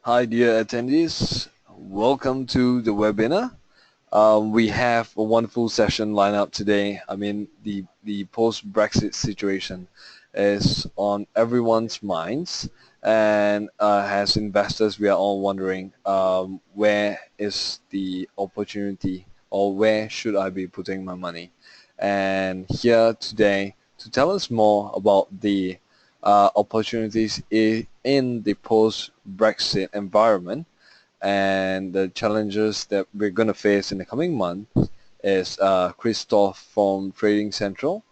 Hi dear attendees, welcome to the webinar. We have a wonderful session lined up today. The post-Brexit situation is on everyone's minds, and as investors we are all wondering where is the opportunity, or where should I be putting my money. And here today to tell us more about the opportunities in the post-Brexit environment and the challenges that we're going to face in the coming months is Christoph from Trading Central.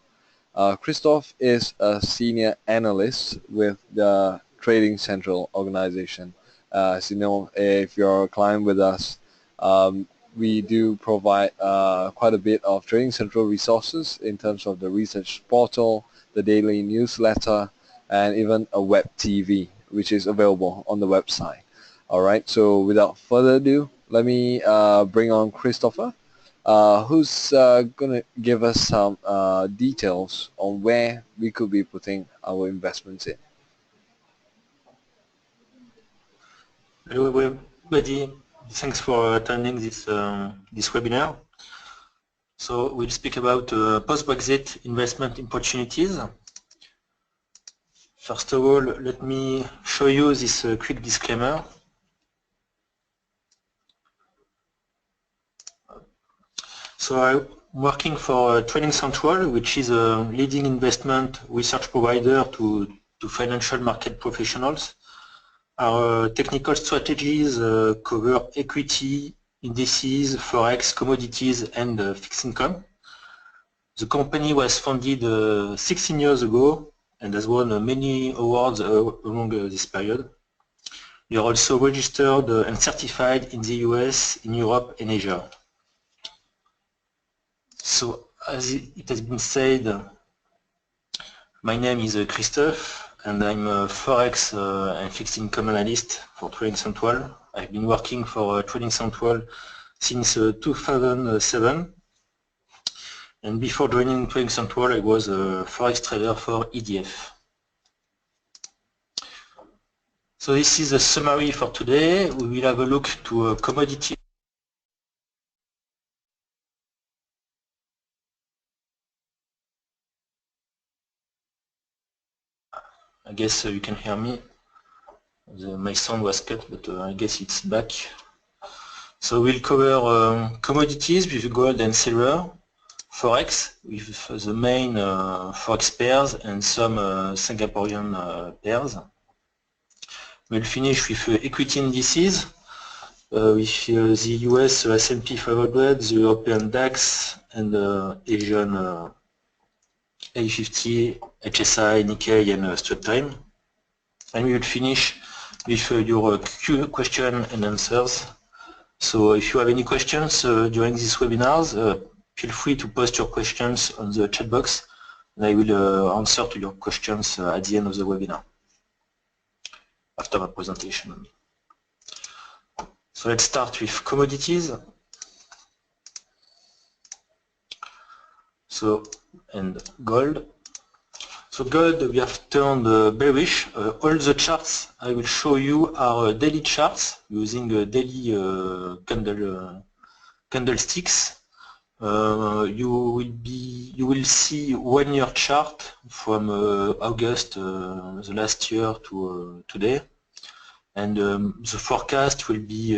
Christoph is a senior analyst with the Trading Central organization. As you know, if you're a client with us, we do provide quite a bit of Trading Central resources in terms of the research portal, the daily newsletter, and even a web TV, which is available on the website. All right, so without further ado, let me bring on Christopher, who's going to give us some details on where we could be putting our investments in. Hello everybody, thanks for attending this webinar. So we'll speak about post-Brexit investment opportunities. First of all, let me show you this quick disclaimer. So I'm working for Trading Central, which is a leading investment research provider to financial market professionals. Our technical strategies cover equity, indices, forex, commodities, and fixed income. The company was founded 16 years ago and has won many awards along this period. We are also registered and certified in the US, in Europe, and Asia. So, as it has been said, my name is Christophe, and I'm a Forex and fixed income analyst for Trading Central. I've been working for Trading Central since 2007. And before joining Trading Central, I was a Forex trader for EDF. So this is a summary for today. We will have a look to commodity. I guess you can hear me. My sound was cut, but I guess it's back. So we'll cover commodities with gold and silver, Forex with the main Forex pairs and some Singaporean pairs. We'll finish with equity indices with the US S&P 500, the European DAX, and Asian A50, HSI, Nikkei, and Straight Time. And we will finish with your question and answers. So if you have any questions during these webinars, feel free to post your questions on the chat box, and I will answer to your questions at the end of the webinar, after my presentation. So let's start with commodities. So, and gold. So gold, we have turned bearish. All the charts I will show you are daily charts using daily candlesticks. You will see 1 year chart from August the last year to today, and the forecast will be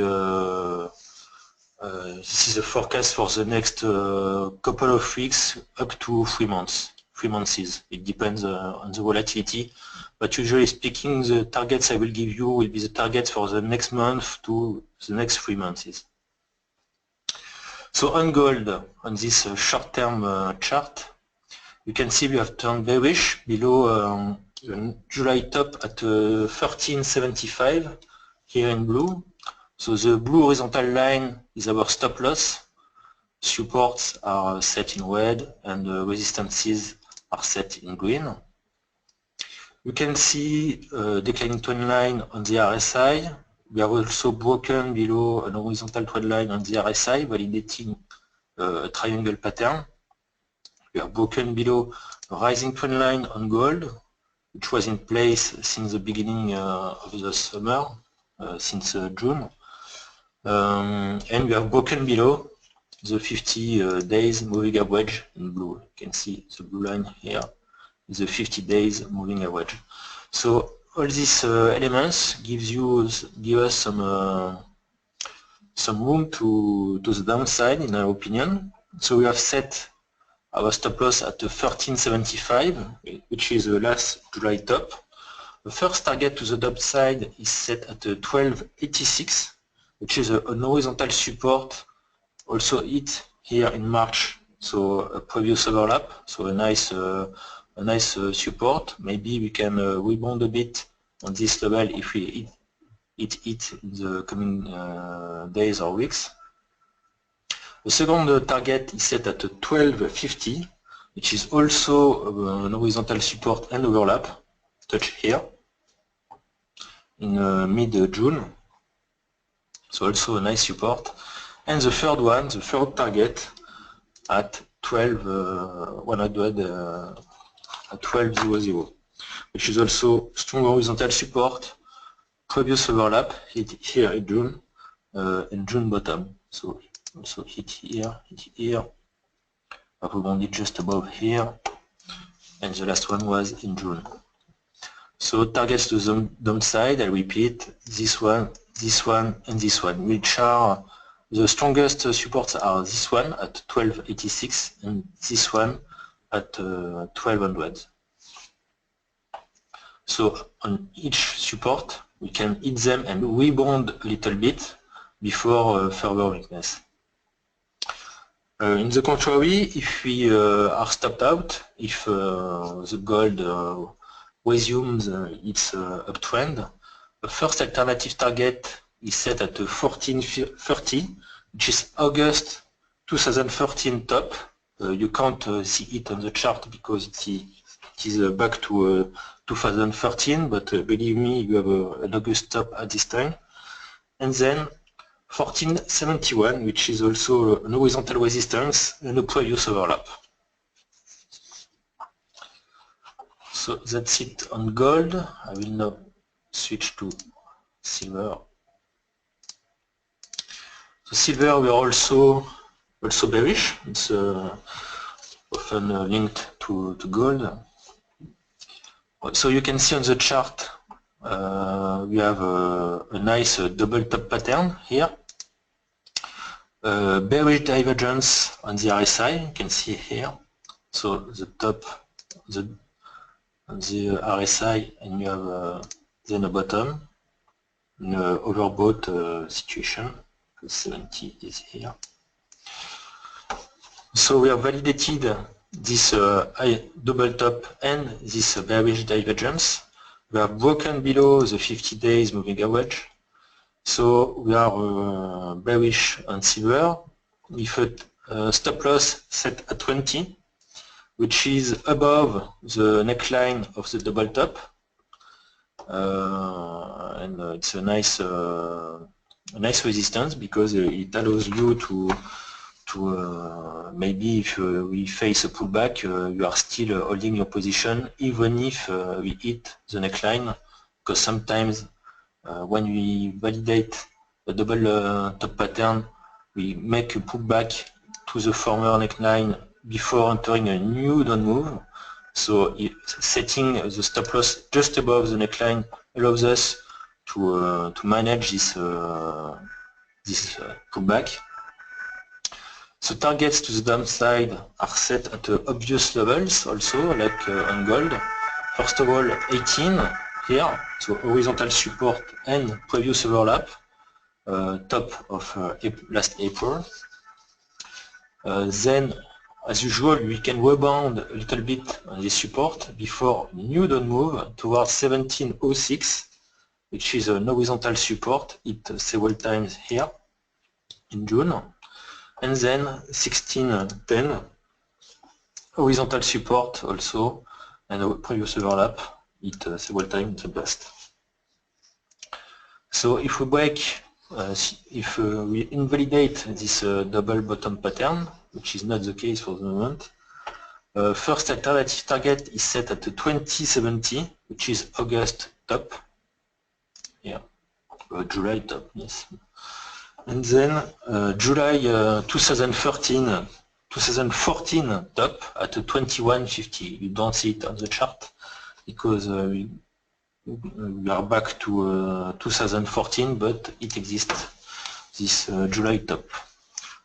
this is a forecast for the next couple of weeks up to 3 months. 3 months. It depends on the volatility, but usually speaking, the targets I will give you will be the targets for the next month to the next 3 months. So on gold, on this short-term chart, you can see we have turned bearish below July top at 1375 here in blue. So the blue horizontal line is our stop loss. Supports are set in red and resistances are set in green. You can see declining trend line on the RSI. We have also broken below an horizontal trend line on the RSI, validating a triangle pattern. We have broken below a rising trend line on gold, which was in place since the beginning of the summer, since June. And we have broken below the 50 days moving average in blue. You can see the blue line here is the 50 days moving average. So all these elements give us some room to the downside, in our opinion. So we have set our stop loss at 1375, which is the last July top. The first target to the downside is set at 1286, which is an horizontal support also hit here in March, so a previous overlap, so a nice support. Maybe we can rebound a bit on this level if we hit it in the coming days or weeks. The second target is set at 1250, which is also an horizontal support and overlap, touch here, in mid-June. So also a nice support. And the third one, the third target at 1200, which is also strong horizontal support, previous overlap, hit here in June, and June bottom. So also hit here, rebounded just above here, and the last one was in June. So targets to the downside, I repeat, this one, and this one, which are the strongest supports are this one at 1286 and this one at 1200. So on each support, we can hit them and rebound a little bit before further weakness. In the contrary, if we are stopped out, if the gold resumes its uptrend, the first alternative target is set at 1430, which is August 2013 top. You can't see it on the chart because it is back to 2013, but believe me, you have an August top at this time. And then 1471, which is also an horizontal resistance and a previous overlap. So that's it on gold. I will now switch to silver. So silver, we are also bearish. It's often linked to gold. So you can see on the chart we have a nice double top pattern here. Bearish divergence on the RSI, you can see here. So the top on the RSI, and you have then a bottom, an overbought situation, 70 is here. So we have validated this double top and this bearish divergence. We have broken below the 50 days moving average. So we are bearish on silver with a stop loss set at 20, which is above the neckline of the double top. And it's a nice resistance because it allows you to maybe if we face a pullback, you are still holding your position even if we hit the neckline, because sometimes when we validate a double top pattern, we make a pullback to the former neckline before entering a new down move. So setting the stop loss just above the neckline allows us to manage this pullback. So targets to the downside are set at obvious levels also, like on gold. First of all, 18 here, so horizontal support and previous overlap, top of last April. Then, as usual, we can rebound a little bit on this support before new down move towards 1706, which is an horizontal support, hit several times here in June. And then 1610, horizontal support also, and a previous overlap, hit several times in the past. So if we break, if we invalidate this double bottom pattern, which is not the case for the moment, first alternative target is set at 2070, which is August top. Yeah, July top, yes. And then July 2014 top at 2150. You don't see it on the chart because we are back to 2014, but it exists, this July top.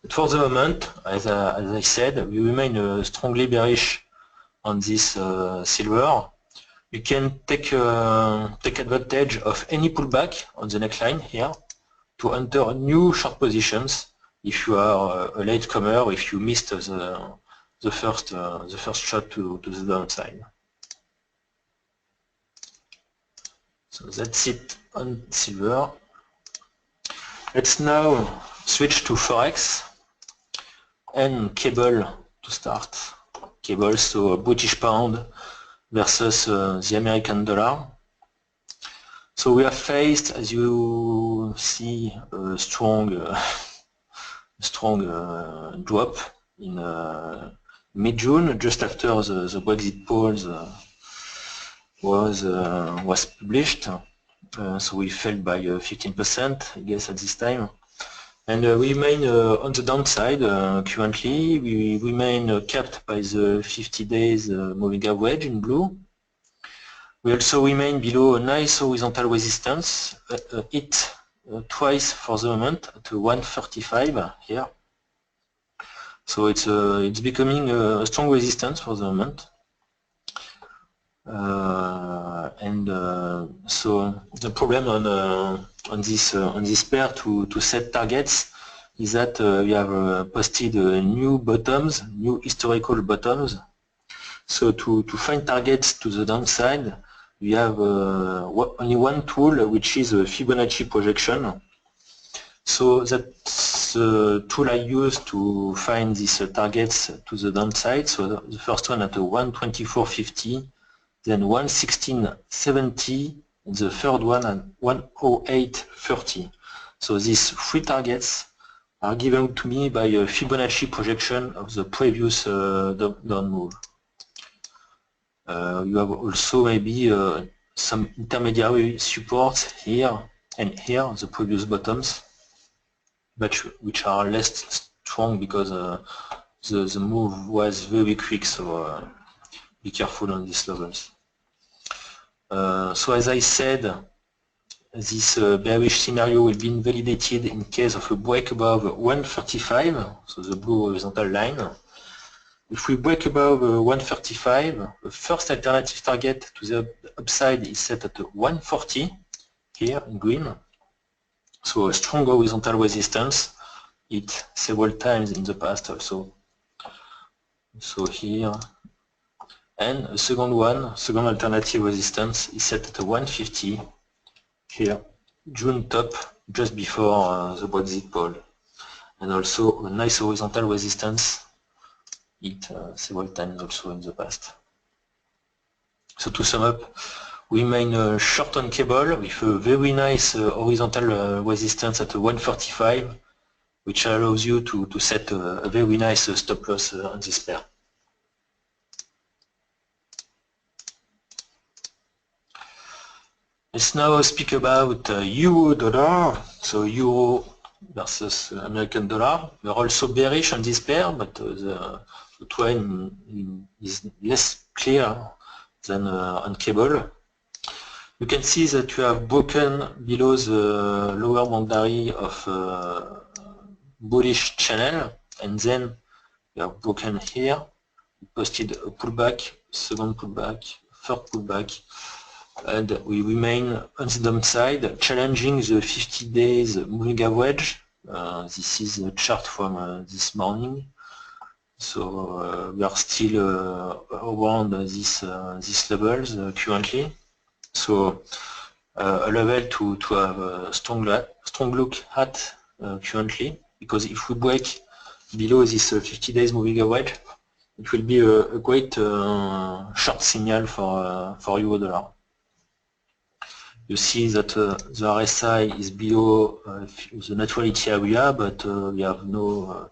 But for the moment, as I said, we remain strongly bearish on this silver. You can take advantage of any pullback on the neckline here to enter new short positions if you are a latecomer or if you missed the first shot to the downside. So that's it on silver. Let's now switch to Forex and cable to start. Cable, so British pound versus the American dollar. So we are faced, as you see, a strong drop in mid-June, just after the Brexit polls was published. So we fell by 15%, I guess, at this time. And we remain on the downside currently. We remain capped by the 50 days moving average in blue. We also remain below a nice horizontal resistance, hit twice for the moment at 135 here. So it's becoming a strong resistance for the moment. So the problem on this pair to set targets is that we have posted new bottoms, new historical bottoms. So to find targets to the downside, we have only one tool, which is a Fibonacci projection. So that's the tool I use to find these targets to the downside. So the first one at 124.50, then 116.70, and the third one at 108.30. So these three targets are given to me by a Fibonacci projection of the previous down move. You have also maybe some intermediary supports here and here, the previous bottoms, but which are less strong because the move was very quick, so be careful on these levels. So as I said, this bearish scenario will be invalidated in case of a break above 135, so the blue horizontal line. If we break above 135, the first alternative target to the upside is set at 140 here in green. So a strong horizontal resistance hit several times in the past also. So here, and a second alternative resistance is set at 150 here, June top, just before the Brexit poll, and also a nice horizontal resistance hit several times also in the past. So to sum up, we remain short on cable with a very nice horizontal resistance at 145, which allows you to set a very nice stop loss on this pair. Let's now speak about euro dollar. So euro versus American dollar. We're also bearish on this pair, but the trend is less clear than on cable. You can see that you have broken below the lower boundary of bullish channel, and then you have broken here. We posted a pullback, second pullback, third pullback, and we remain on the downside, challenging the 50 days moving average. This is a chart from this morning. So we are still around these levels currently. So a level to have a strong look at currently, because if we break below this 50 days moving average, it will be a great short signal for euro dollar. You see that the RSI is below the neutrality area, but we have no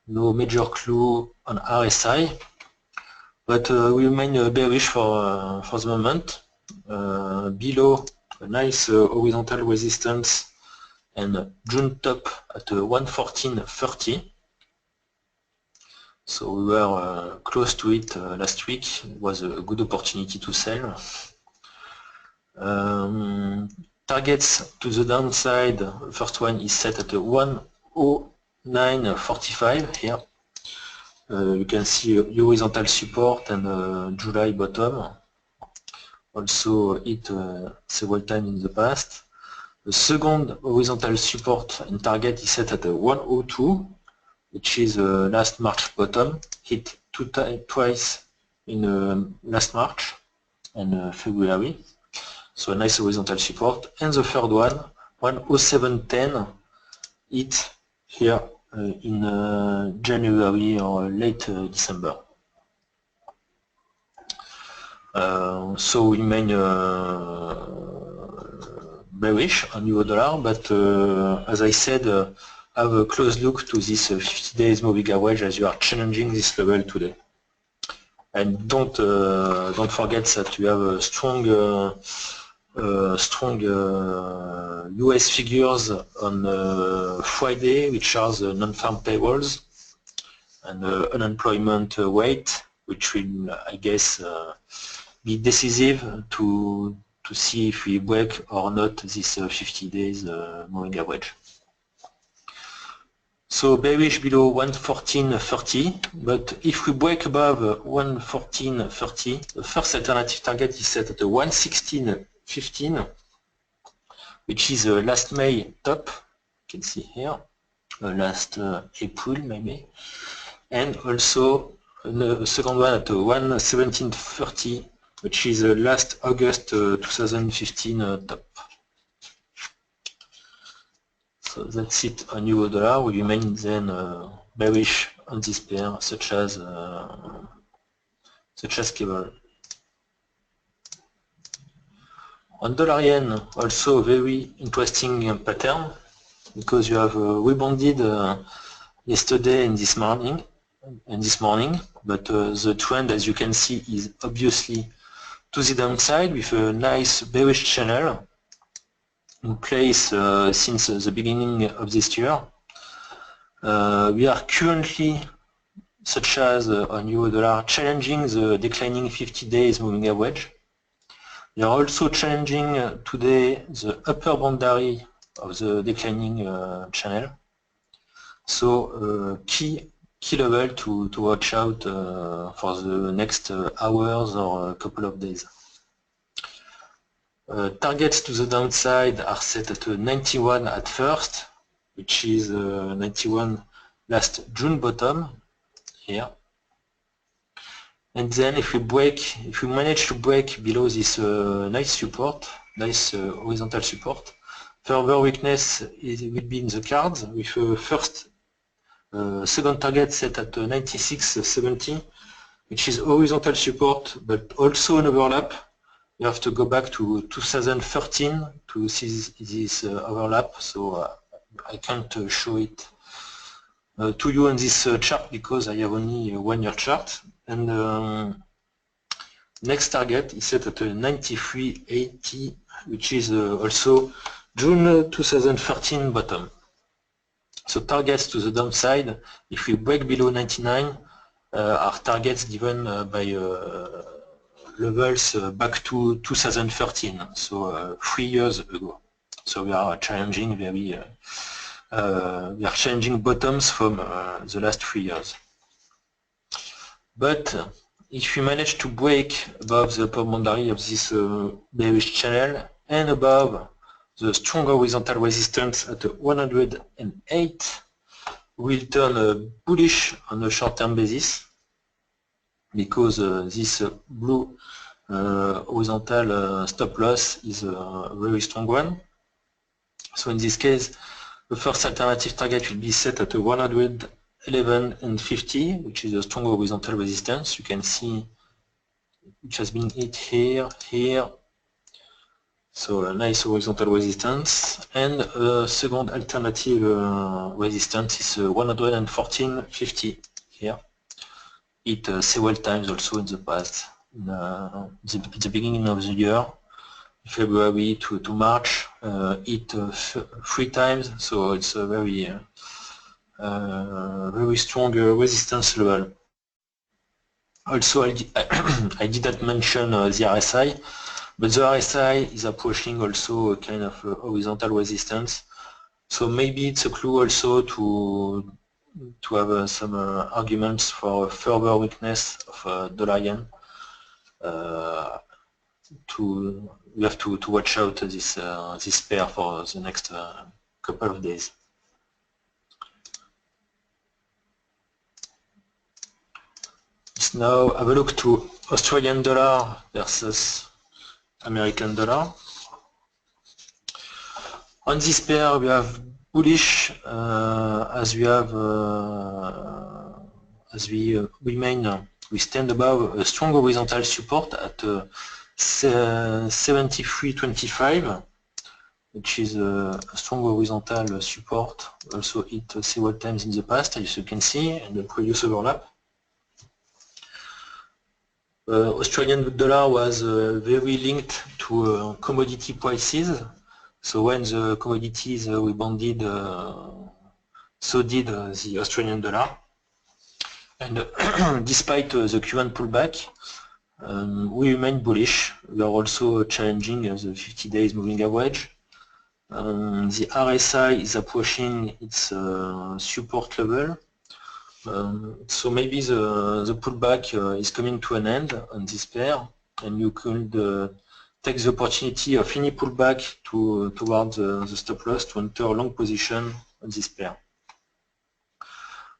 major clue on RSI. But we remain bearish for the moment. Below a nice horizontal resistance and June top at 114.30. So we were close to it last week. It was a good opportunity to sell. Targets to the downside, first one is set at 109.45 here. You can see horizontal support and July bottom. Also hit several times in the past. The second horizontal support and target is set at 102, which is last March bottom, hit twice in last March and February. So a nice horizontal support. And the third one, 107.10, hit here in January or late December. So we remain bearish on euro dollar, but as I said, have a close look to this 50 days moving average as you are challenging this level today. And don't forget that you have a strong US figures on Friday, which are the non-farm payrolls and unemployment rate, which will, I guess, be decisive to see if we break or not this 50 days moving average. So bearish below 114.30, but if we break above 114.30, the first alternative target is set at 116.15, which is last May top, you can see here, last April maybe, and also the second one at 117.30, which is last August 2015 top. So that's it on euro dollar. We remain then bearish on this pair, such as cable. On dollar yen, also very interesting pattern, because you have rebounded yesterday and this morning, but the trend, as you can see, is obviously to the downside with a nice bearish channel in place since the beginning of this year. We are currently, such as on euro dollar, challenging the declining 50 days moving average. We are also challenging today the upper boundary of the declining channel. So key level to watch out for the next hours or a couple of days. Targets to the downside are set at 91 at first, which is 91 last June bottom here. And then if we manage to break below this nice support, nice horizontal support, further weakness will be in the cards with first second target set at 96.70, which is horizontal support but also an overlap. You have to go back to 2013 to see this overlap, so I can't show it to you on this chart because I have only a 1 year chart. And next target is set at 93.80, which is also June 2013 bottom. So targets to the downside, if we break below 99, are targets given by levels back to 2013, so 3 years ago. So we are challenging we are changing bottoms from the last 3 years. But if we manage to break above the upper boundary of this bearish channel and above the strong horizontal resistance at 108, we'll turn bullish on a short-term basis, because this blue horizontal stop loss is a very strong one. So in this case, the first alternative target will be set at 111.50, which is a strong horizontal resistance. You can see which has been hit here, here. So a nice horizontal resistance. And second alternative resistance is 114.50 here. It several times also in the past. At the beginning of the year, February to March, hit 3 times, so it's a very very strong resistance level. Also, I didn't mention the RSI, but the RSI is approaching also a kind of horizontal resistance. So maybe it's a clue also to have some arguments for further weakness of dollar yen. We have to watch out this pair for the next couple of days. Let's now have a look to Australian dollar versus American dollar. On this pair, we have bullish as we stand above a strong horizontal support at 73.25, which is a strong horizontal support, also hit several times in the past, as you can see in the previous overlap. Australian dollar was very linked to commodity prices. So when the commodities rebounded, so did the Australian dollar. And despite the Q1 pullback, we remain bullish. We are also challenging the 50 days moving average. The RSI is approaching its support level. So maybe the pullback is coming to an end on this pair, and you could take the opportunity of any pullback towards the stop loss to enter a long position on this pair.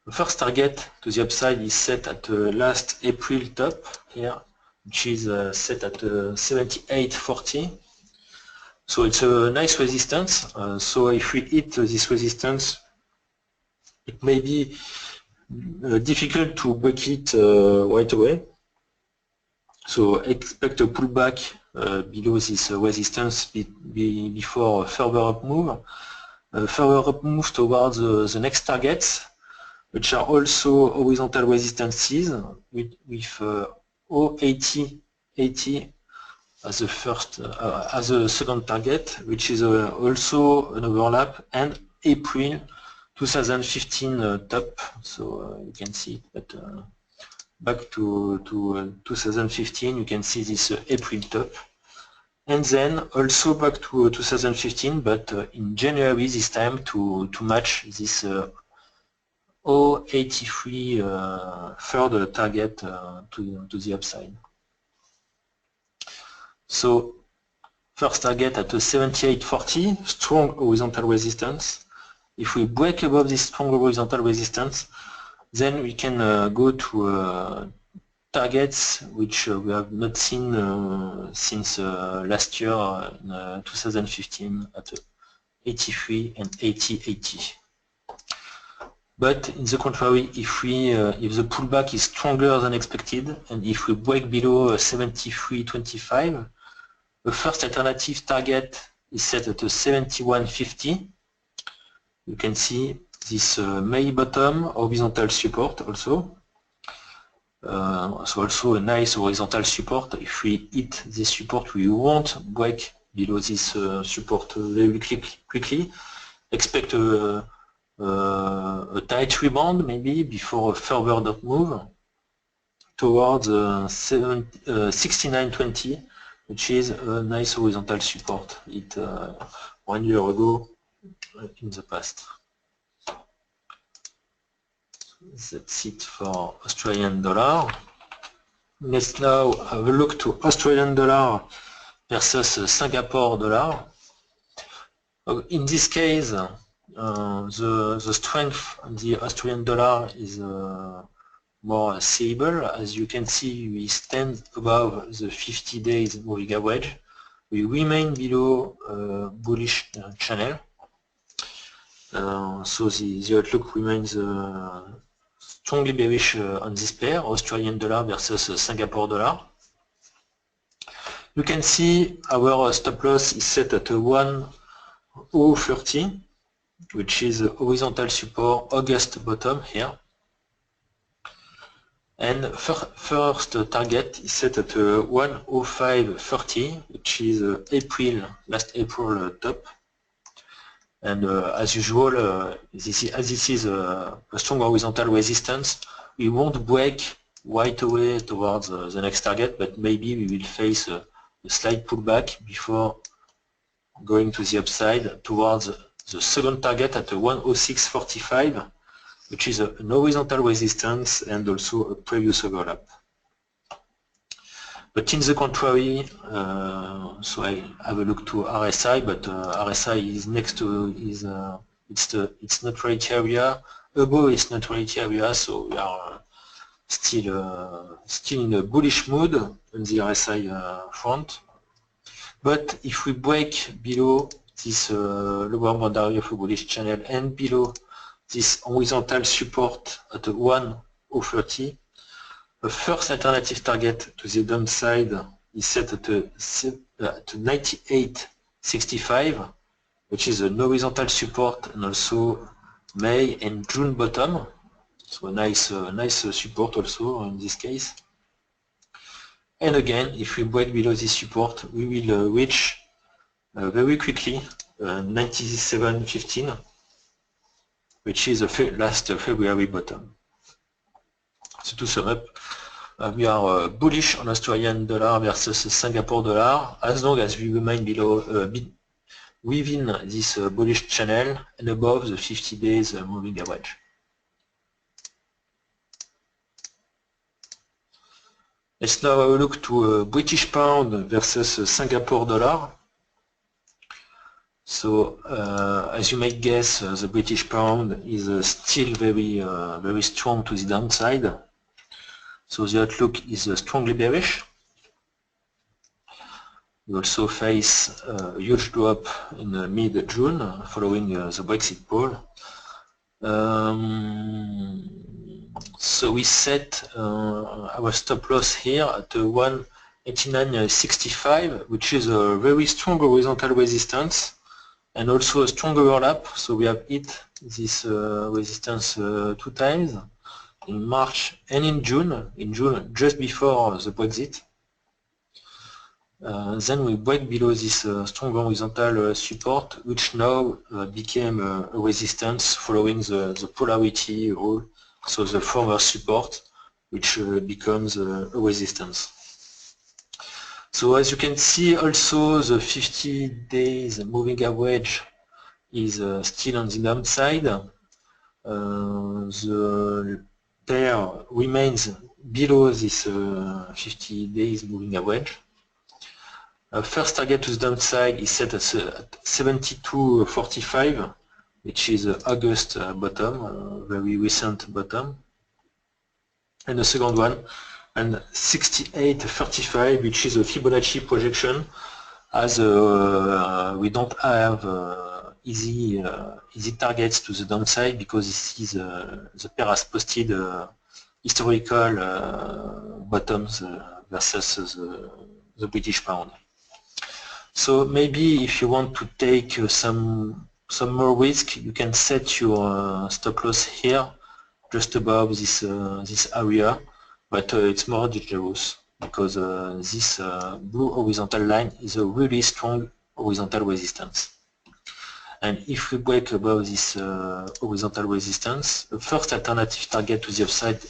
The first target to the upside is set at the last April top here, which is set at 78.40. So it's a nice resistance. So if we hit this resistance, it may be difficult to break it right away. So expect a pullback below this resistance before a further up move. Further up move towards the next targets, which are also horizontal resistances with 080 as the first as a second target, which is also an overlap, and April 2015 top. So you can see that back to 2015, you can see this April top, and then also back to 2015, but in January this time to match this 083 third target to the upside. So first target at 78.40, strong horizontal resistance. If we break above this strong horizontal resistance, then we can go to targets which we have not seen since last year in 2015 at 83 and 80. But in the contrary, if the pullback is stronger than expected, and if we break below 73.25, the first alternative target is set at 71.50. You can see this May bottom horizontal support also. So also a nice horizontal support. If we hit this support, we won't break below this support very quickly. Expect a tight rebound maybe before a further dot move towards 69.20, which is a nice horizontal support hit 1 year ago in the past. That's it for Australian dollar. Let's now have a look to Australian dollar versus Singapore dollar. In this case, the strength of the Australian dollar is more stable. As you can see, we stand above the 50 days moving average. We remain below bullish channel. So the outlook remains strongly bearish on this pair, Australian dollar versus Singapore dollar. You can see our stop loss is set at 1.030, which is a horizontal support, August bottom here. And first target is set at 105.30, which is last April top. And as usual, this is a strong horizontal resistance. We won't break right away towards the next target, but maybe we will face a slight pullback before going to the upside towards the second target at 106.45, which is an horizontal resistance and also a previous overlap. But in the contrary, so I have a look to RSI, but RSI is next to its neutrality area, above its neutrality area, so we are still in a bullish mood on the RSI front. But if we break below this lower boundary of a bullish channel and below this horizontal support at 1.030, the first alternative target to the downside is set at 98.65, which is an horizontal support and also May and June bottom. So a nice support also in this case. And again, if we break below this support, we will reach very quickly 97.15, which is the last February bottom. So to sum up, we are bullish on Australian dollar versus Singapore dollar as long as we remain below within this bullish channel and above the 50 days moving average. Let's now have a look to British pound versus Singapore dollar. So as you might guess, the British pound is still very strong to the downside. So the outlook is strongly bearish. We also face a huge drop in mid-June following the Brexit poll. So we set our stop loss here at 189.65, which is a very strong horizontal resistance and also a strong overlap. So we have hit this resistance 2 times. In March and in June just before the Brexit. Then we break below this strong horizontal support, which now became a resistance following the polarity rule, so the former support, which becomes a resistance. So as you can see, also the 50 days moving average is still on the downside. The pair remains below this 50 days moving average. First target to the downside is set at 72.45, which is August bottom, very recent bottom. And the second one, and 68.35, which is a Fibonacci projection, as we don't have easy targets to the downside because this is the pair has posted historical bottoms versus the British pound. So maybe if you want to take some more risk, you can set your stop loss here, just above this area, but it's more dangerous because this blue horizontal line is a really strong horizontal resistance. And if we break above this horizontal resistance, the first alternative target to the upside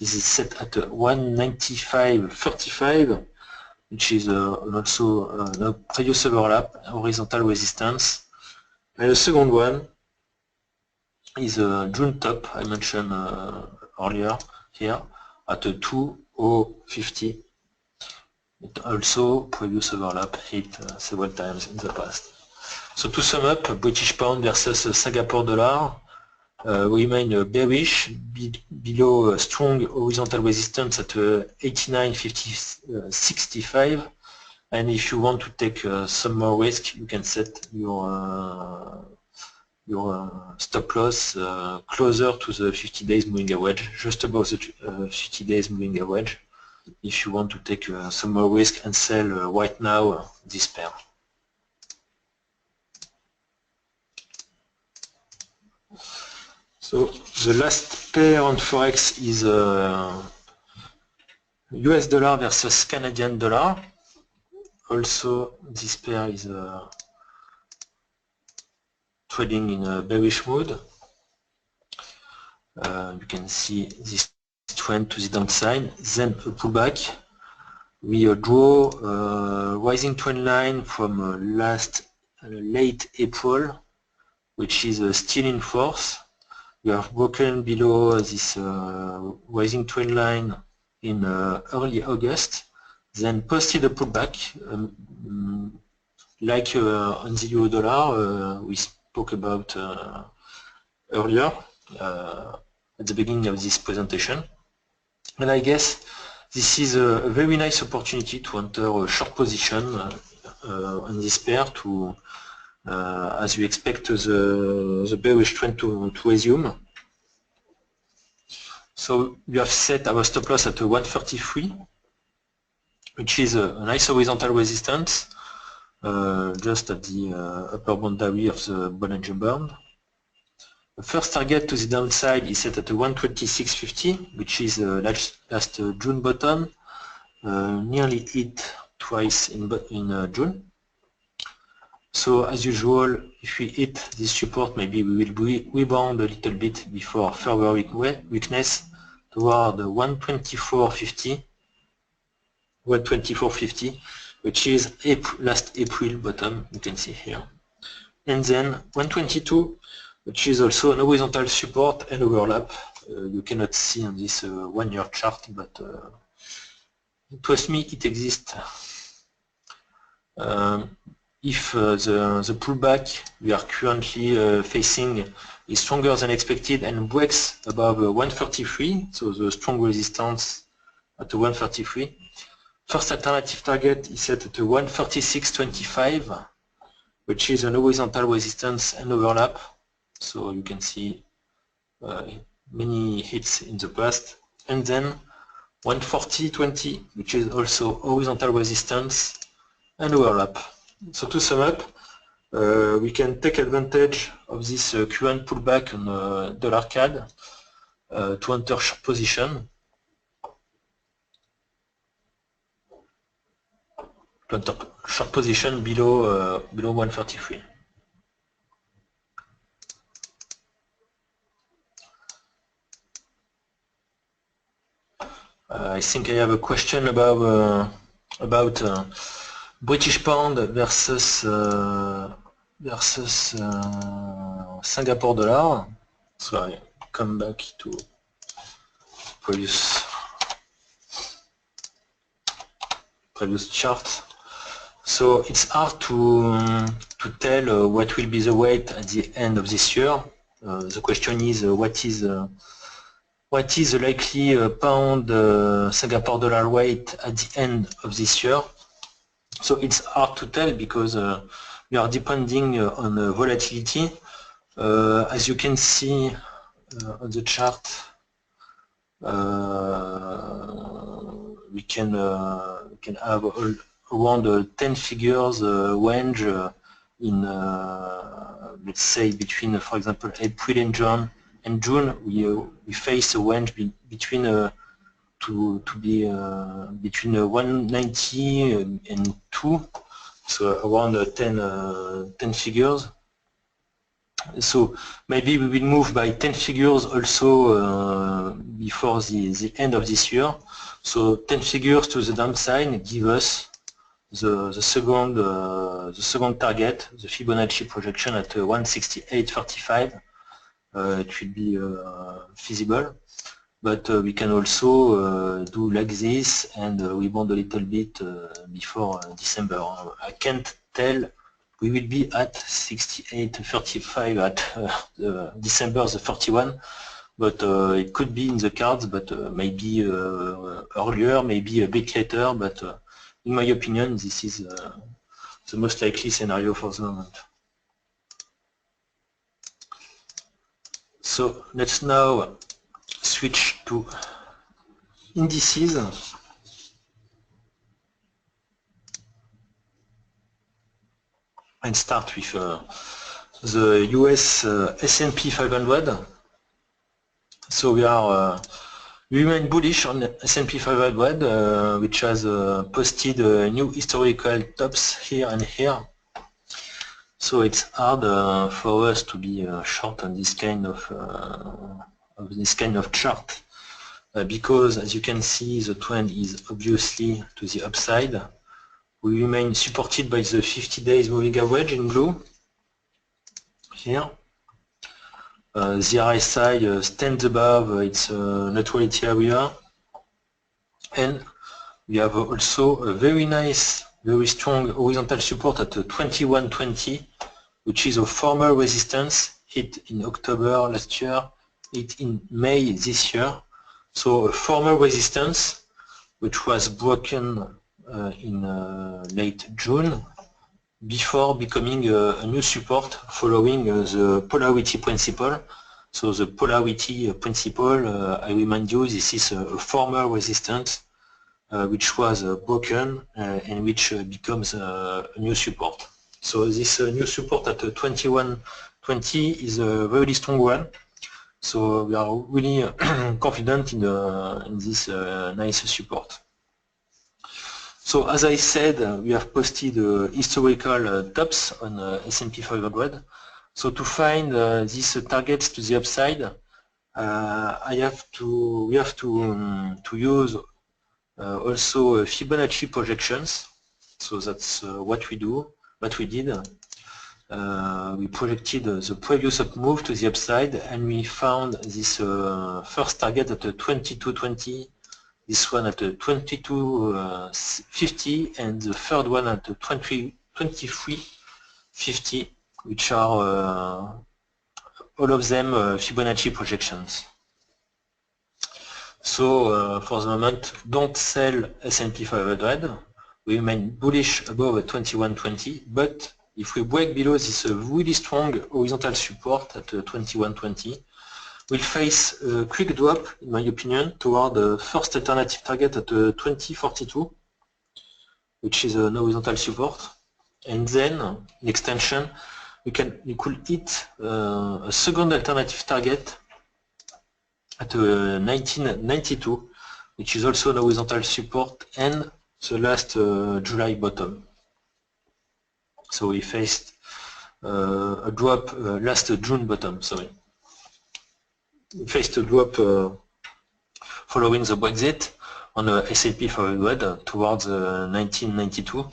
is set at 195.35, which is also a previous overlap, horizontal resistance. And the second one is a June top I mentioned earlier here at 2.050. It also previous overlap hit several times in the past. So to sum up, British pound versus Singapore dollar remain bearish below a strong horizontal resistance at 89.65, and if you want to take some more risk, you can set your stop loss closer to the 50 days moving average, just above the 50 days moving average, if you want to take some more risk and sell right now this pair. So the last pair on Forex is US dollar versus Canadian dollar. Also, this pair is trading in a bearish mode. You can see this trend to the downside, then a pullback. We draw a rising trend line from late April, which is still in force. We have broken below this rising trend line in early August, then posted a pullback, like on the euro dollar we spoke about earlier at the beginning of this presentation. And I guess this is a very nice opportunity to enter a short position on this pair to as we expect the bearish trend to resume. So we have set our stop loss at 133, which is a nice horizontal resistance, just at the upper boundary of the Bollinger Band. The first target to the downside is set at 126.50, which is last June bottom, nearly hit twice in June. So as usual, if we hit this support, maybe we will rebound a little bit before further weakness toward 124.50, which is last April bottom, you can see here. And then 122, which is also an horizontal support and overlap. You cannot see on this one-year chart, but trust me, it exists. If the pullback we are currently facing is stronger than expected and breaks above 133, so the strong resistance at 133, first alternative target is set at 136.25, which is an horizontal resistance and overlap. So you can see many hits in the past. And then 140.20, which is also horizontal resistance and overlap. So to sum up, we can take advantage of this current pullback on dollar CAD to enter short position. Short position below 133. I think I have a question about British pound versus Singapore dollar. So I come back to previous chart. So it's hard to tell what will be the weight at the end of this year. The question is what is the likely pound Singapore dollar weight at the end of this year. So it's hard to tell because we are depending on volatility. As you can see on the chart, we can have around 10 figures range in let's say between, for example, April and June. We face a range between between 190 and 2, so around 10 figures. So maybe we will move by 10 figures also before the end of this year. So 10 figures to the downside give us the second target, the Fibonacci projection at 168.35. It should be feasible, but we can also do like this and rebound a little bit before December. I can't tell. We will be at 68.35 at December the 31, but it could be in the cards, but maybe earlier, maybe a bit later, but in my opinion, this is the most likely scenario for the moment. So let's now switch to indices. And start with the US S&P 500. So we are We remain bullish on S&P 500, which has posted new historical tops here and here. So it's hard for us to be short on this kind of chart because, as you can see, the trend is obviously to the upside. We remain supported by the 50 days moving average in blue here. The RSI stands above its neutrality area, and we have also a very nice, very strong horizontal support at 2120, which is a former resistance hit in October last year, hit in May this year. So a former resistance which was broken in late June before becoming a new support following the polarity principle. So the polarity principle, I remind you, this is a former resistance which was broken and which becomes a new support. So this new support at 2120 is a very strong one. So we are really confident in this nice support. So as I said, we have posted historical tops on S&P 500. So to find these targets to the upside, we have to use also Fibonacci projections. So that's what we did. We projected the previous up move to the upside, and we found this first target at 2220. This one at 2250 and the third one at 2350, which are all of them Fibonacci projections. So for the moment, don't sell S&P 500. We remain bullish above 2120, but if we break below this really strong horizontal support at 2120, we'll face a quick drop, in my opinion, toward the first alternative target at 2042, which is an horizontal support. And then, in extension, we could hit a second alternative target at 1992, which is also an horizontal support, and the last July bottom. So we faced a drop last June bottom, sorry. We faced a drop following the Brexit on the S&P 500 towards 1992,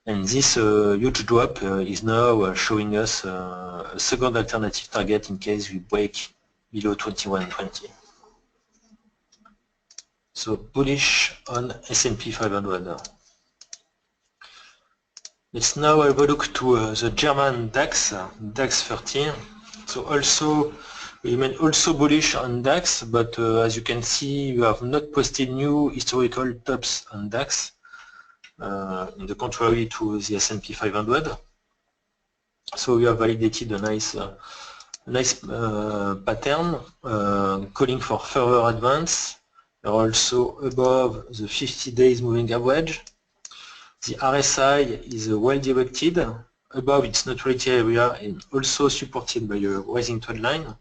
and this huge drop is now showing us a second alternative target in case we break below 2120. So bullish on S&P 500. Let's now have a look to the German DAX, DAX 30. So also we remain also bullish on DAX, but as you can see, we have not posted new historical tops on DAX, in the contrary to the S&P 500. So we have validated a nice pattern, calling for further advance. We are also above the 50 days moving average. The RSI is well directed above its neutrality area and also supported by a rising trend line.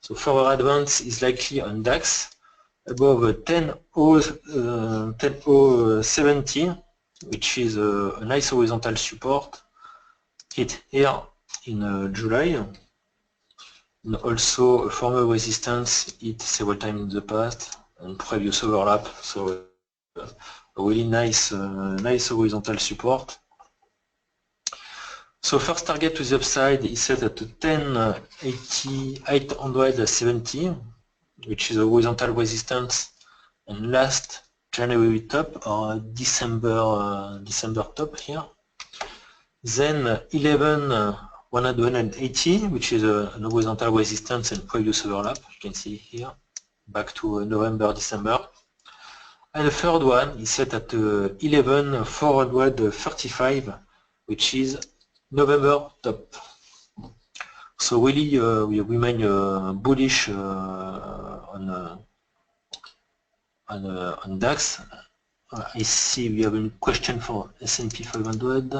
So further advance is likely on DAX above 10.070, which is a nice horizontal support hit here in July, and also a former resistance hit several times in the past and previous overlap. So a really nice horizontal support. So first target to the upside is set at 10.870, which is a horizontal resistance, and last January top or December top here. Then 11.180, which is an horizontal resistance and previous overlap. You can see here, back to November, December. And the third one is set at 11.435, which is November top. So really we remain bullish on DAX. I see we have a question for S&P 500.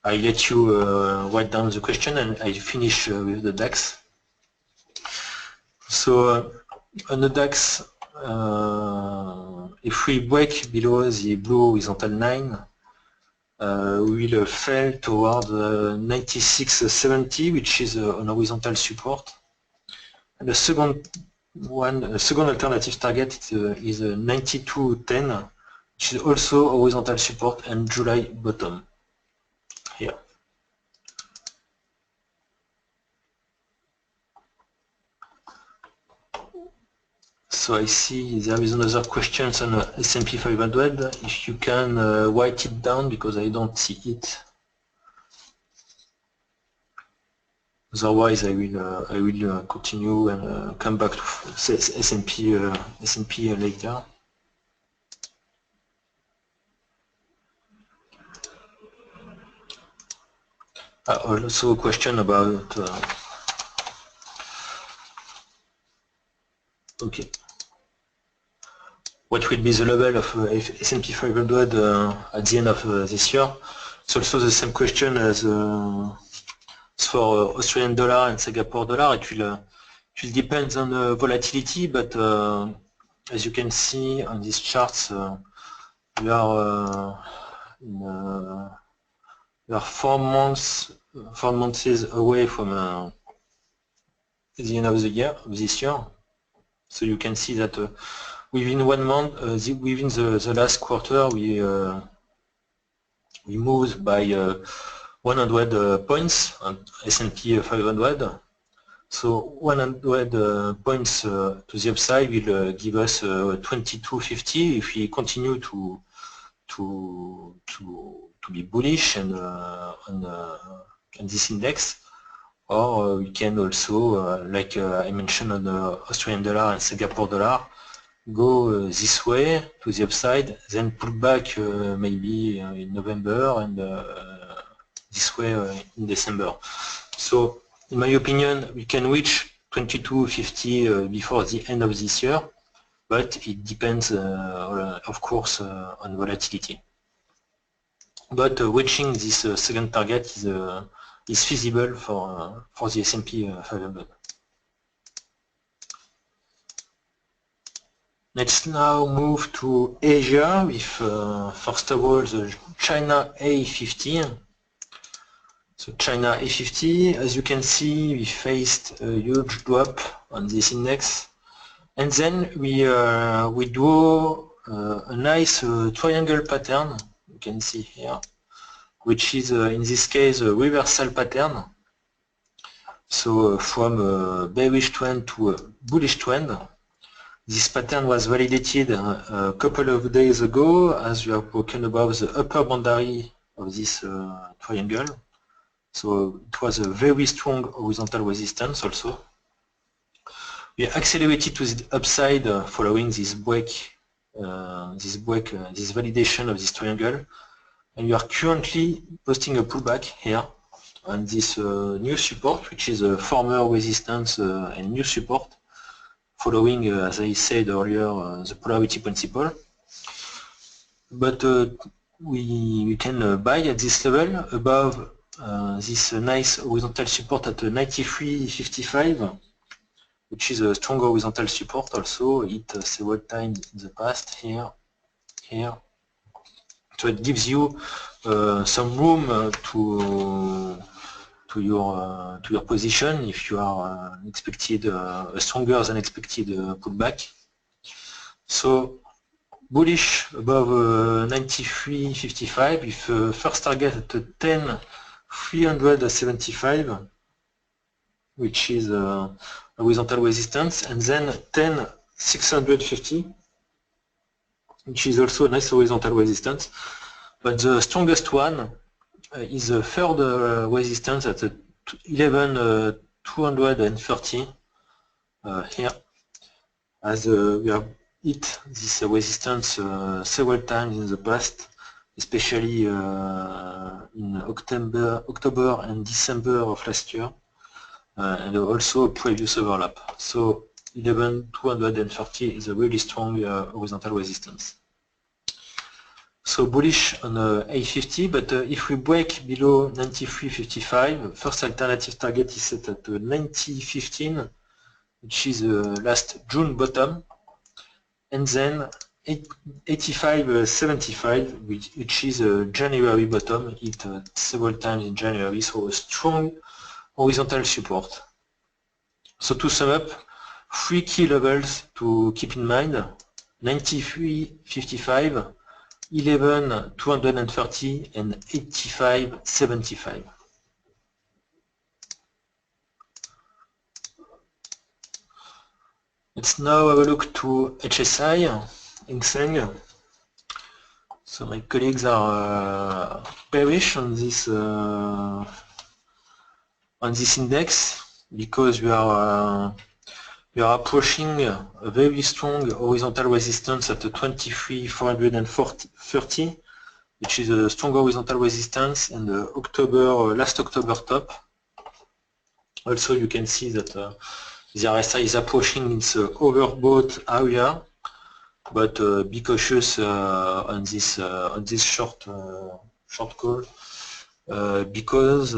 I let you write down the question and I finish with the DAX. So on the DAX, if we break below the blue horizontal line, we will fall toward 96.70, which is an horizontal support. And the second alternative target is 92.10, which is also horizontal support and July bottom here. So I see there is another question on S&P 500. If you can write it down because I don't see it. Otherwise, I will continue and come back to S&P later. Also a question about okay. What will be the level of S&P 500 at the end of this year? It's also the same question as for Australian dollar and Singapore dollar. It will depend on the volatility, but as you can see on these charts, we are 4 months away from the end of the year, this year. So you can see that within 1 month, within the last quarter, we moved by 100 points on S&P 500. So 100 points to the upside will give us 2250 if we continue to be bullish and on this index. Or we can also, like I mentioned on the Australian dollar and Singapore dollar, go this way to the upside, then pull back maybe in November and this way in December. So in my opinion, we can reach 2250 before the end of this year, but it depends, of course, on volatility. But reaching this second target is feasible for the S&P 500. Let's now move to Asia with first of all the China A50. So China A50, as you can see, we faced a huge drop on this index, and then we draw a nice triangle pattern. You can see here, which is in this case a reversal pattern. So from a bearish trend to a bullish trend. This pattern was validated a couple of days ago, as we have spoken about the upper boundary of this triangle. So it was a very strong horizontal resistance also. We accelerated to the upside following this validation of this triangle, and we are currently posting a pullback here on this new support, which is a former resistance and new support, following, as I said earlier, the polarity principle. But we can buy at this level above this nice horizontal support at 93.55, which is a strong horizontal support also, hit several times in the past here. So it gives you some room to your position if you are expected a stronger than expected pullback. So bullish above 93.55 with first target at 10.375, which is a horizontal resistance, and then 10.650, which is also a nice horizontal resistance. But the strongest one is the third resistance at 11.230 here, as we have hit this resistance several times in the past, especially in October and December of last year, and also a previous overlap. So 11.230 is a really strong horizontal resistance. So bullish on A50, but if we break below 93.55, first alternative target is set at 90.15, which is last June bottom. and then 85.75, which is a January bottom, hit several times in January, so a strong horizontal support. So to sum up, 3 key levels to keep in mind: 93.55, 11.230, and 85.75. Let's now have a look to HSI, Hang Seng. So my colleagues are bearish on this index because we are approaching a very strong horizontal resistance at the 23,430, which is a strong horizontal resistance, and the last October top. Also, you can see that the RSI is approaching its overbought area, but be cautious on this short call. Because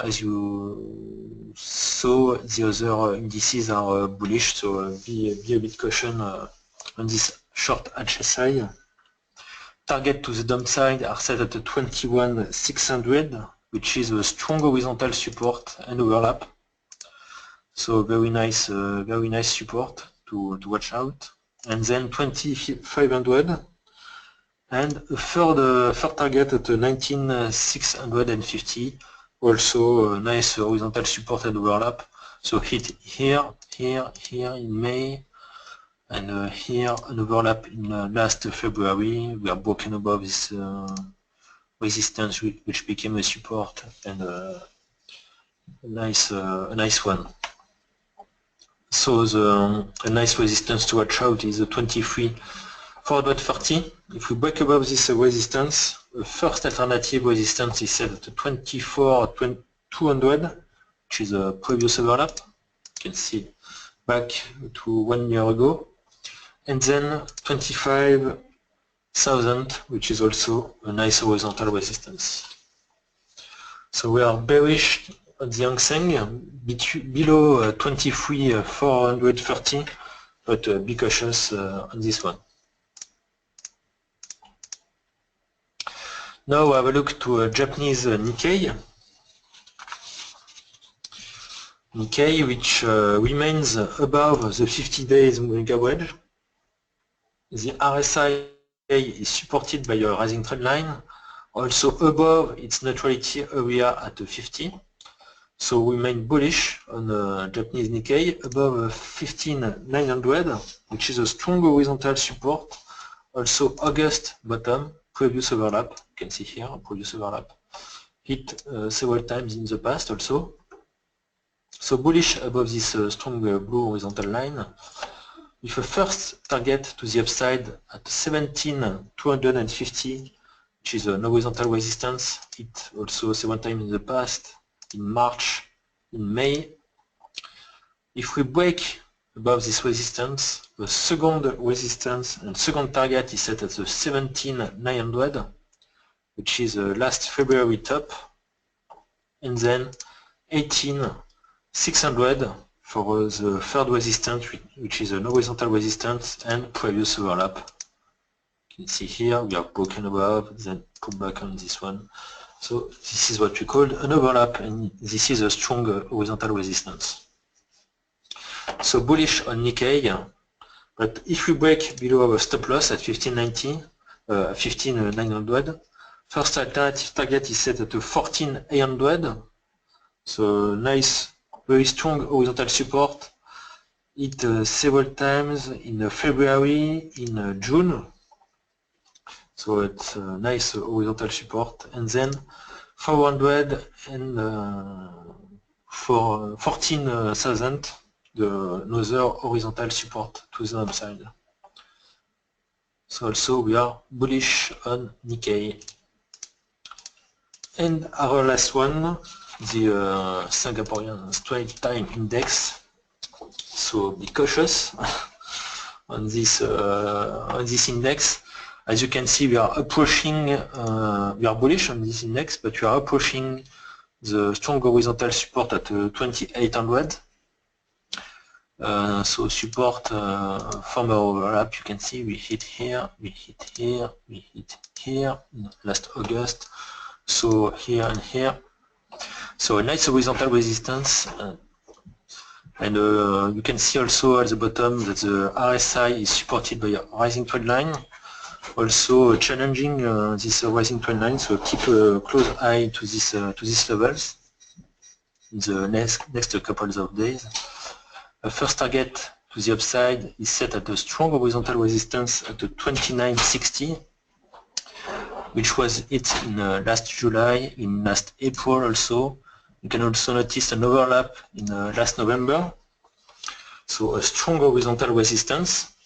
as you saw, the other indices are bullish, so be a bit cautious on this short HSI. Target to the downside are set at the 21,600, which is a strong horizontal support and overlap. So very nice support to watch out. And then 20,500. And a third target at 19,650, also a nice horizontal support and overlap. So hit here in May, and here an overlap in last February. We are broken above this resistance, which became a support, and a nice one. So a nice resistance to watch out is the 23,430. If we break above this resistance, the first alternative resistance is set at 24,200, which is a previous overlap. You can see back to 1 year ago. And then 25,000, which is also a nice horizontal resistance. So we are bearish on the Hang Seng below 23,430, but be cautious on this one. Now we have a look to Japanese Nikkei. Nikkei, which remains above the 50 days moving average. The RSI is supported by a rising trend line, also above its neutrality area at 50. So we remain bullish on Japanese Nikkei above 15,900, which is a strong horizontal support. Also August bottom, previous overlap. You can see here previous overlap. Hit several times in the past also. So bullish above this strong blue horizontal line, with a first target to the upside at 17,250, which is an horizontal resistance. Hit also several times in the past, in March, in May. If we break above this resistance, the second resistance and second target is set at the 17,900, which is the last February top, and then 18,600 for the third resistance, which is an horizontal resistance and previous overlap. You can see here we are broken above, then pull back on this one. So this is what we call an overlap, and this is a strong horizontal resistance. So bullish on Nikkei, but if we break below our stop loss at 15,900, first alternative target is set at 14,800. So nice, very strong horizontal support. Hit several times in February, in June. So it's a nice horizontal support. And then 400 and for 14,000, another horizontal support to the upside. So also we are bullish on Nikkei. And our last one, the Singaporean Straits Times Index. So be cautious on this index. As you can see, we are approaching, we are bullish on this index, but we are approaching the strong horizontal support at 2800. So support former overlap, you can see we hit here, we hit here, we hit here last August, so here and here. So a nice horizontal resistance, and you can see also at the bottom that the RSI is supported by a rising trend line. Also challenging this rising trend line, so keep a close eye to these levels in the next couple of days. A first target to the upside is set at a strong horizontal resistance at the 2960, which was hit in last July, in last April also. You can also notice an overlap in last November. So a strong horizontal resistance.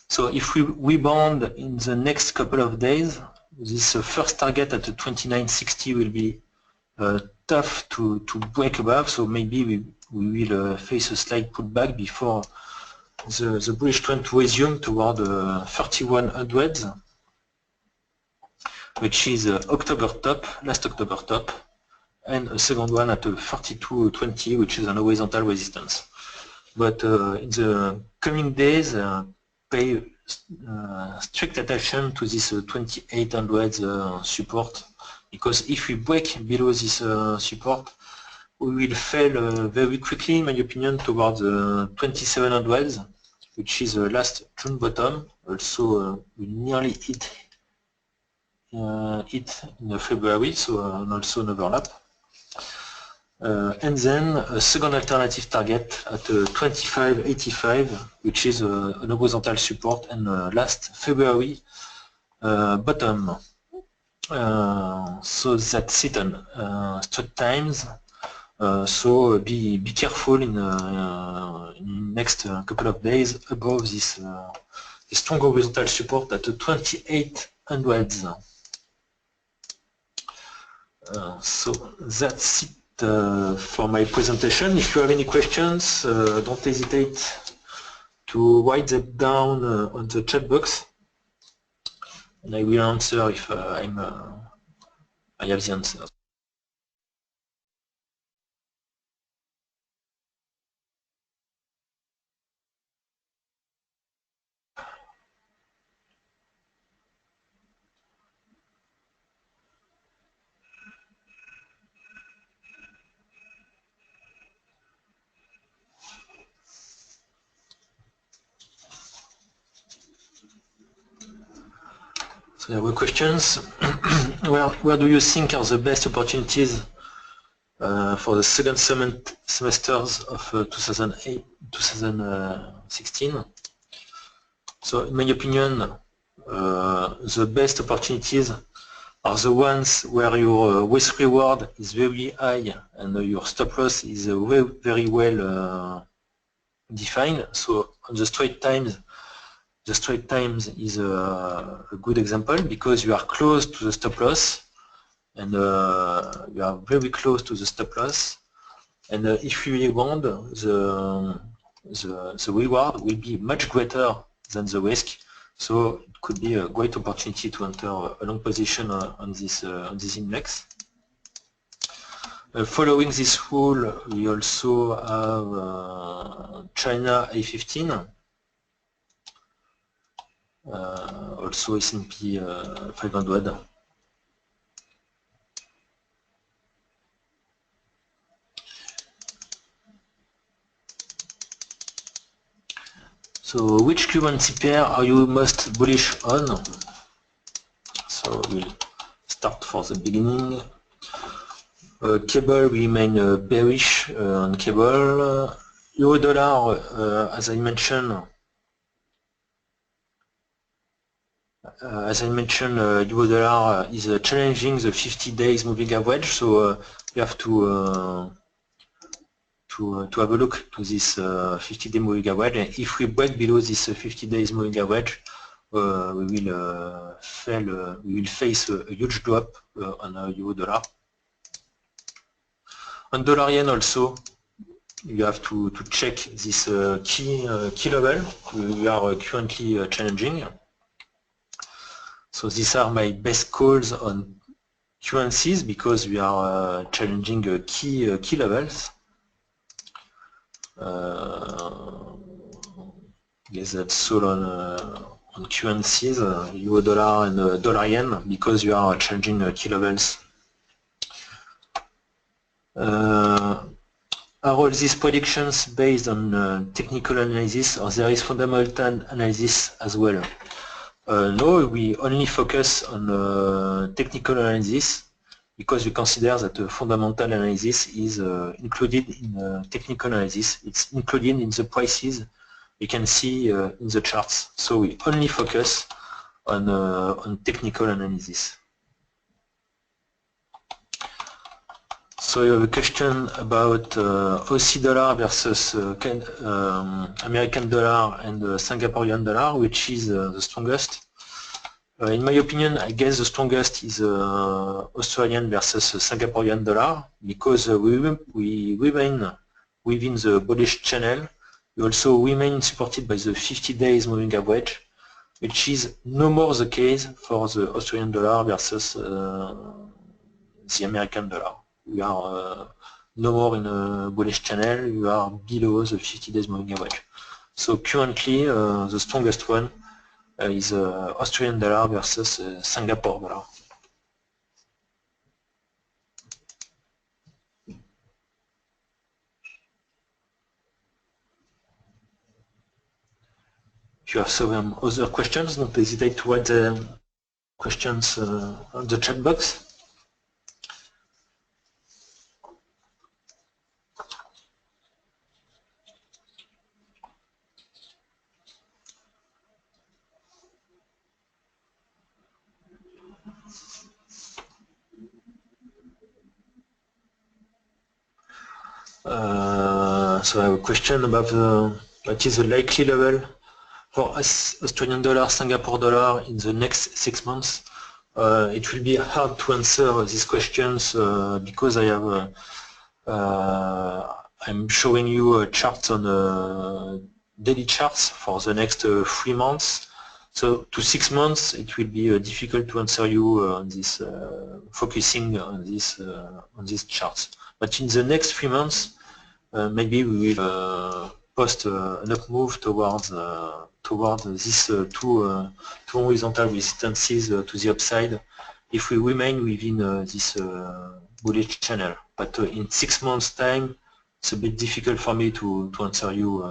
So if we rebound in the next couple of days, this first target at the 2960 will be tough to break above. So maybe we will face a slight pullback before the bullish trend to resume toward 3100, which is October top, last October top, and a second one at 3220, which is an horizontal resistance. But in the coming days, pay strict attention to this 2800 support, because if we break below this support, we will fail very quickly, in my opinion, towards 2700s, which is the last June bottom. Also, we nearly hit in February, so also an overlap. And then a second alternative target at 2585, which is an horizontal support, and last February bottom. So that's it on straight times. So be careful in next couple of days above this strong horizontal support at the 2800s. So that's it for my presentation. If you have any questions, don't hesitate to write them down on the chat box, and I will answer if I have the answers. So there were questions. Where do you think are the best opportunities for the second semesters of 2016? So in my opinion, the best opportunities are the ones where your risk reward is very high and your stop loss is very well defined. So on the straight times is a good example, because you are close to the stop loss, and you are very close to the stop loss, and if you rebound, the reward will be much greater than the risk. So it could be a great opportunity to enter a long position on this index. Following this rule, we also have China A15. Also S&P 500. So which currency pair are you most bullish on? So we'll start for the beginning. Cable remain bearish on cable. Euro dollar, as I mentioned, euro dollar is challenging the 50 days moving average, so you have to have a look to this 50-day moving average. And if we break below this 50 days moving average, we will face a huge drop on euro dollar. On dollar yen also, you have to check this key level we are currently challenging. So these are my best calls on currencies, because we are challenging key levels. guess that's sold on currencies, euro dollar and dollar yen, because you are changing key levels. Are all these predictions based on technical analysis, or there is fundamental analysis as well? No, we only focus on technical analysis because we consider that the fundamental analysis is included in technical analysis. It's included in the prices you can see in the charts. So we only focus on technical analysis. So you have a question about Aussie dollar versus American dollar and Singaporean dollar, which is the strongest. In my opinion, I guess the strongest is Australian versus Singaporean dollar, because we remain within the bullish channel. We also remain supported by the 50 days moving average, which is no more the case for the Australian dollar versus the American dollar. We are no more in a bullish channel, we are below the 50 days moving average. So currently the strongest one is Australian dollar versus Singapore dollar. If you have some other questions, don't hesitate to write the questions on the chat box. So I have a question about what is the likely level for Australian dollar, Singapore dollar in the next 6 months. It will be hard to answer these questions because I have I'm showing you charts on daily charts for the next 3 months. So to 6 months, it will be difficult to answer you on this, focusing on these charts. But in the next 3 months, maybe we will post an up move towards these two horizontal resistances to the upside if we remain within this bullish channel. But in 6 months' time, it's a bit difficult for me to answer you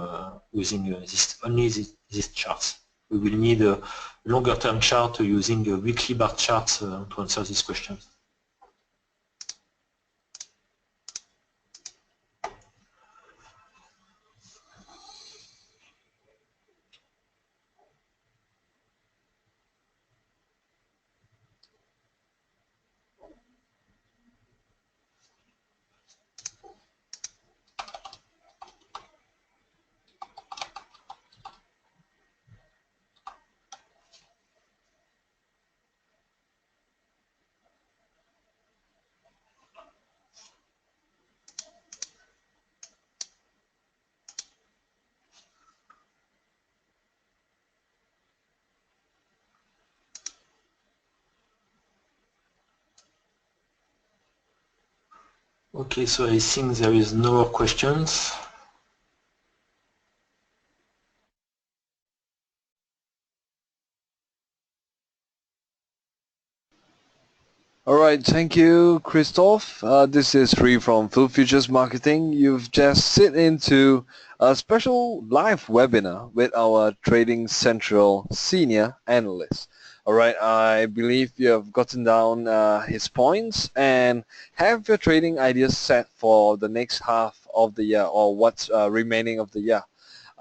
using only these charts. We will need a longer term chart using weekly bar charts to answer these questions. Okay, so I think there is no more questions. All right, thank you, Christoph. This is Sri from Phil Futures Marketing. You've just sit into a special live webinar with our Trading Central Senior Analyst. All right, I believe you have gotten down his points and have your trading ideas set for the next half of the year or what's remaining of the year.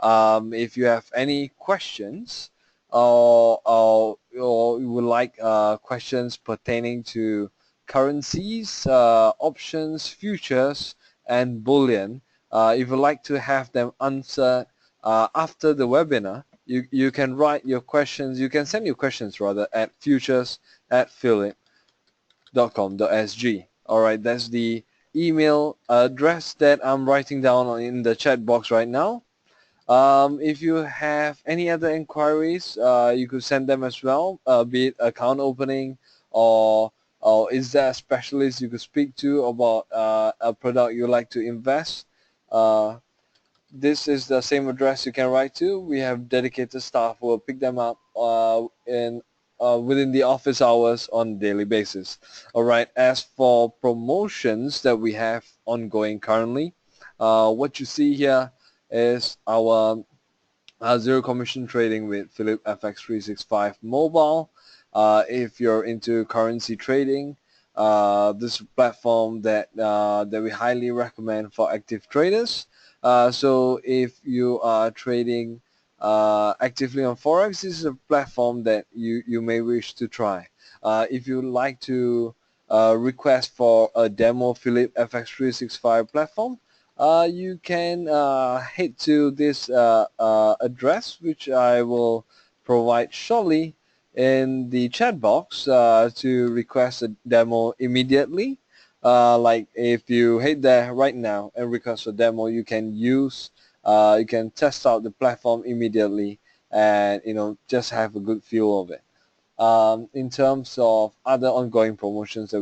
If you have any questions, or you would like questions pertaining to currencies, options, futures, and bullion, if you'd like to have them answered after the webinar, you can write your questions, you can send your questions rather at futures@phillip.com.sg. Alright, that's the email address that I'm writing down in the chat box right now. If you have any other inquiries, you could send them as well, be it account opening or is there a specialist you could speak to about a product you like to invest. this is the same address you can write to. We have dedicated staff who will pick them up within the office hours on a daily basis. All right. As for promotions that we have ongoing currently, what you see here is our zero commission trading with Philip FX365 mobile. If you're into currency trading, this is a platform that we highly recommend for active traders. So if you are trading actively on Forex, this is a platform that you may wish to try. If you would like to request for a demo Philip FX365 platform, you can head to this address, which I will provide shortly in the chat box to request a demo immediately. Like if you head there right now and request a demo, you can you can test out the platform immediately and just have a good feel of it. In terms of other ongoing promotions that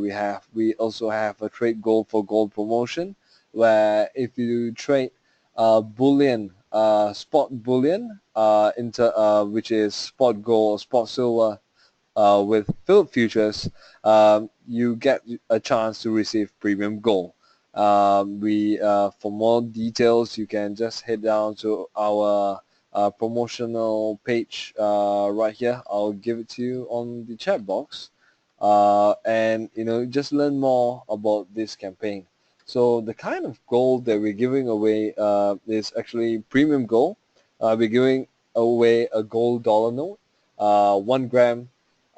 we also have a trade gold for gold promotion, where if you trade bullion, spot bullion, which is spot gold or spot silver with Philip futures, you get a chance to receive premium gold. For more details, you can just head down to our promotional page right here. I'll give it to you on the chat box, and just learn more about this campaign. So the kind of gold that we're giving away is actually premium gold. We're giving away a gold dollar note, 1 gram,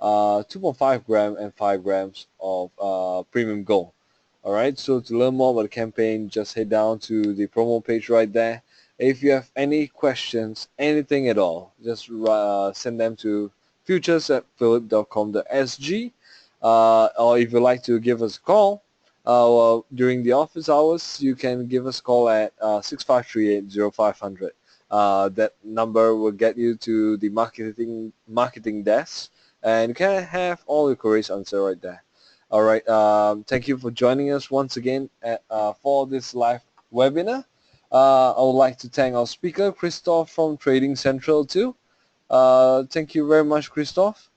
2.5 gram, and 5 grams of premium gold. All right, so to learn more about the campaign, just head down to the promo page right there. If you have any questions, anything at all, just send them to futures@philip.com.sg, or if you'd like to give us a call during the office hours, you can give us a call at 6538-0500. That number will get you to the marketing desk, and you can have all your queries answered right there. All right. Thank you for joining us once again for this live webinar. I would like to thank our speaker, Christoph from Trading Central too. Thank you very much, Christoph.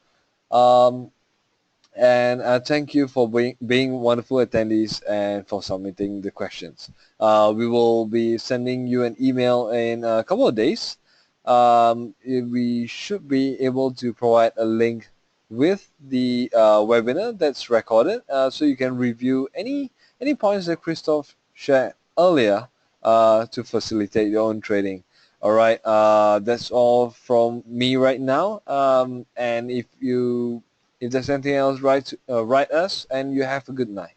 And thank you for being wonderful attendees and for submitting the questions. We will be sending you an email in a couple of days. We should be able to provide a link with the webinar that's recorded, so you can review any points that Christoph shared earlier to facilitate your own trading. All right, that's all from me right now. And if there's anything else, write us, and you have a good night.